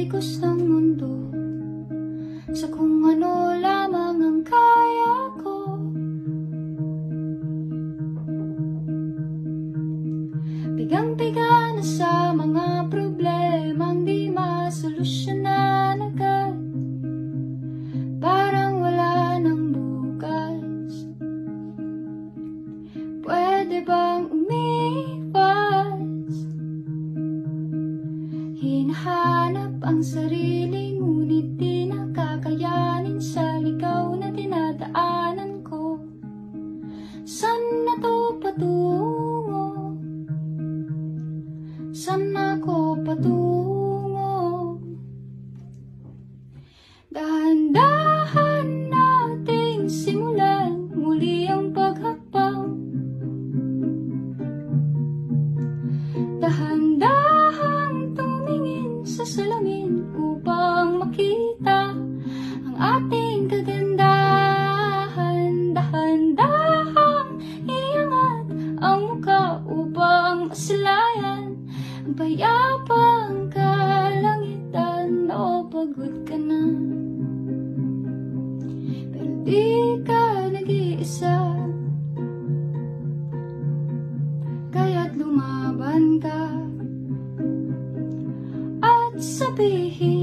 umikos ng mundo sa kung ano lamang ang kaya ko. Bigang-biga na sa mga problemang di masolusyonan agad, parang wala nang bukas. Pwede bang umiwas? Hinahanap ang sarili, ngunit di nakakayanin sa ligaw na dinadaanan ko. Saan na to patungo? Saan ako patungo? Dahan-dahan nating simulan muli ang paghakbang. Dahan-dahan tumingin sa salamin upang makita ang ating kagandahan. Dahan-dahan iangat ang muka upang masilayan ang payapang kalangitan. O pagod ka na, pero di ka nag-iisa, kaya't lumaban ka at sabihin